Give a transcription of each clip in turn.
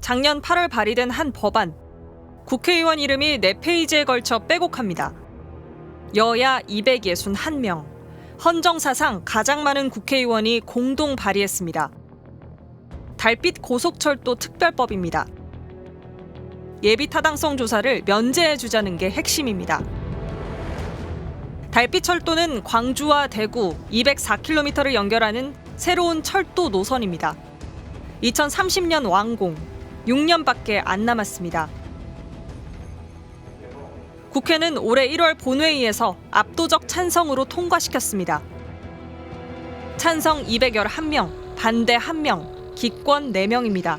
작년 8월 발의된 한 법안. 국회의원 이름이 4페이지에 걸쳐 빼곡합니다. 여야 261명, 헌정사상 가장 많은 국회의원이 공동 발의했습니다. 달빛 고속철도 특별법입니다. 예비 타당성 조사를 면제해주자는 게 핵심입니다. 달빛철도는 광주와 대구 204km를 연결하는 새로운 철도 노선입니다. 2030년 완공, 6년밖에 안 남았습니다. 국회는 올해 1월 본회의에서 압도적 찬성으로 통과시켰습니다. 찬성 211명, 반대 1명, 기권 4명입니다.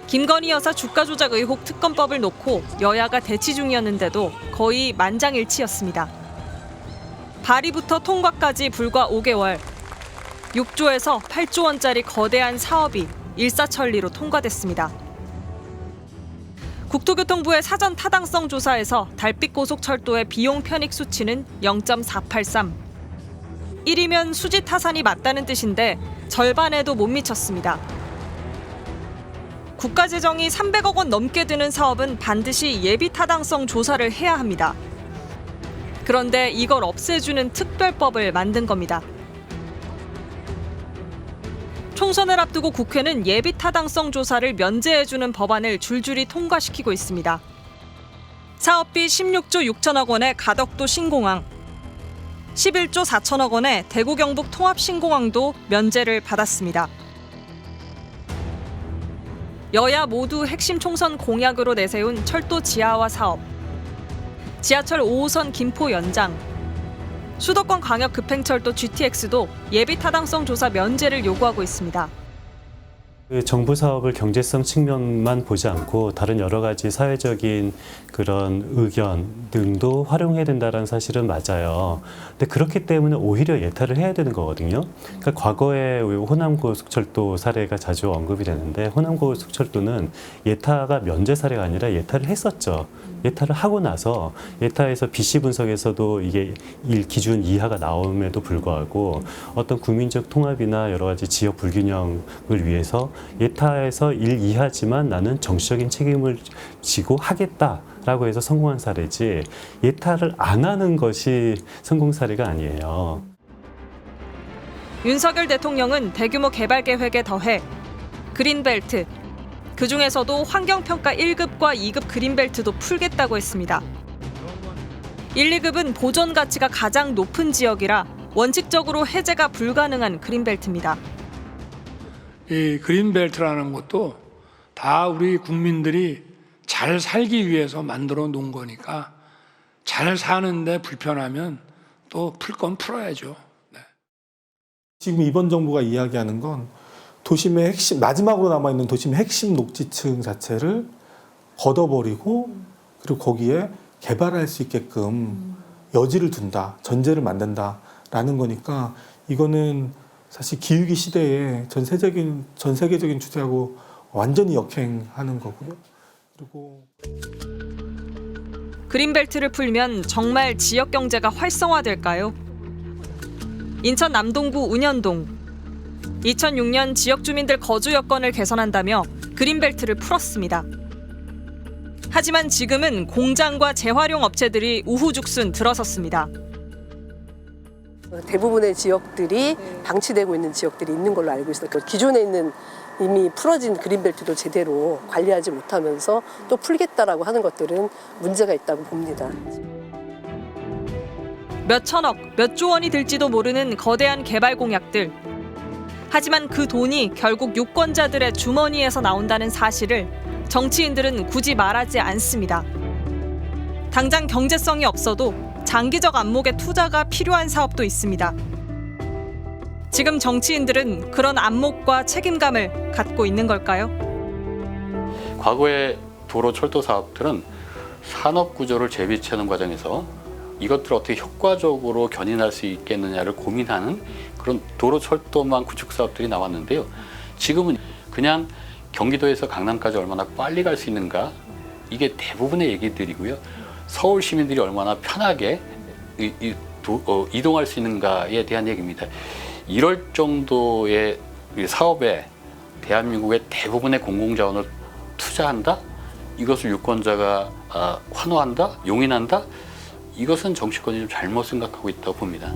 김건희 여사 주가 조작 의혹 특검법을 놓고 여야가 대치 중이었는데도 거의 만장일치였습니다. 발의부터 통과까지 불과 5개월, 6조에서 8조 원짜리 거대한 사업이 일사천리로 통과됐습니다. 국토교통부의 사전 타당성 조사에서 달빛고속철도의 비용 편익 수치는 0.483. 1이면 수지 타산이 맞다는 뜻인데 절반에도 못 미쳤습니다. 국가 재정이 300억 원 넘게 드는 사업은 반드시 예비 타당성 조사를 해야 합니다. 그런데 이걸 없애주는 특별법을 만든 겁니다. 총선을 앞두고 국회는 예비 타당성 조사를 면제해주는 법안을 줄줄이 통과시키고 있습니다. 사업비 16조 6천억 원의 가덕도 신공항, 11조 4천억 원의 대구 경북 통합 신공항도 면제를 받았습니다. 여야 모두 핵심 총선 공약으로 내세운 철도 지하화 사업, 지하철 5호선 김포 연장, 수도권 광역 급행철도 GTX도 예비 타당성 조사 면제를 요구하고 있습니다. 정부 사업을 경제성 측면만 보지 않고 다른 여러 가지 사회적인 그런 의견 등도 활용해야 된다는 사실은 맞아요. 근데 그렇기 때문에 오히려 예타를 해야 되는 거거든요. 그러니까 과거에 호남고속철도 사례가 자주 언급이 되는데 호남고속철도는 예타가 면제 사례가 아니라 예타를 했었죠. 예타를 하고 나서 예타에서 BC 분석에서도 이게 기준 이하가 나옴에도 불구하고 어떤 국민적 통합이나 여러 가지 지역 불균형을 위해서 예타에서 1 이하지만 나는 정치적인 책임을 지고 하겠다라고 해서 성공한 사례지 예타를 안 하는 것이 성공 사례가 아니에요. 윤석열 대통령은 대규모 개발 계획에 더해 그린벨트, 그중에서도 환경평가 1급과 2급 그린벨트도 풀겠다고 했습니다. 1, 2급은 보존 가치가 가장 높은 지역이라 원칙적으로 해제가 불가능한 그린벨트입니다. 이 그린벨트라는 것도 다 우리 국민들이 잘 살기 위해서 만들어 놓은 거니까 잘 사는데 불편하면 또 풀 건 풀어야죠. 네. 지금 이번 정부가 이야기하는 건 도심의 핵심, 마지막으로 남아있는 도심의 핵심 녹지층 자체를 걷어버리고 그리고 거기에 개발할 수 있게끔 여지를 둔다, 전제를 만든다라는 거니까 이거는 사실 기후위기 시대에 전 세계적인 추세하고 완전히 역행하는 거고요. 그리고 그린벨트를 풀면 정말 지역 경제가 활성화될까요? 인천 남동구 은현동. 2006년 지역 주민들 거주 여건을 개선한다며 그린벨트를 풀었습니다. 하지만 지금은 공장과 재활용 업체들이 우후죽순 들어섰습니다. 대부분의 지역들이 방치되고 있는 지역들이 있는 걸로 알고 있어요. 기존에 있는 이미 풀어진 그린벨트도 제대로 관리하지 못하면서 또 풀겠다라고 하는 것들은 문제가 있다고 봅니다. 몇 천억, 몇 조 원이 들지도 모르는 거대한 개발 공약들. 하지만 그 돈이 결국 유권자들의 주머니에서 나온다는 사실을 정치인들은 굳이 말하지 않습니다. 당장 경제성이 없어도 장기적 안목의 투자가 필요한 사업도 있습니다. 지금 정치인들은 그런 안목과 책임감을 갖고 있는 걸까요? 과거의 도로 철도 사업들은 산업 구조를 재배치하는 과정에서 이것들을 어떻게 효과적으로 견인할 수 있겠느냐를 고민하는 그런 도로 철도망 구축 사업들이 나왔는데요. 지금은 그냥 경기도에서 강남까지 얼마나 빨리 갈 수 있는가, 이게 대부분의 얘기들이고요. 서울 시민들이 얼마나 편하게 이동할 수 있는가에 대한 얘기입니다. 이럴 정도의 사업에 대한민국의 대부분의 공공자원을 투자한다? 이것을 유권자가 환호한다? 용인한다? 이것은 정치권이 좀 잘못 생각하고 있다고 봅니다.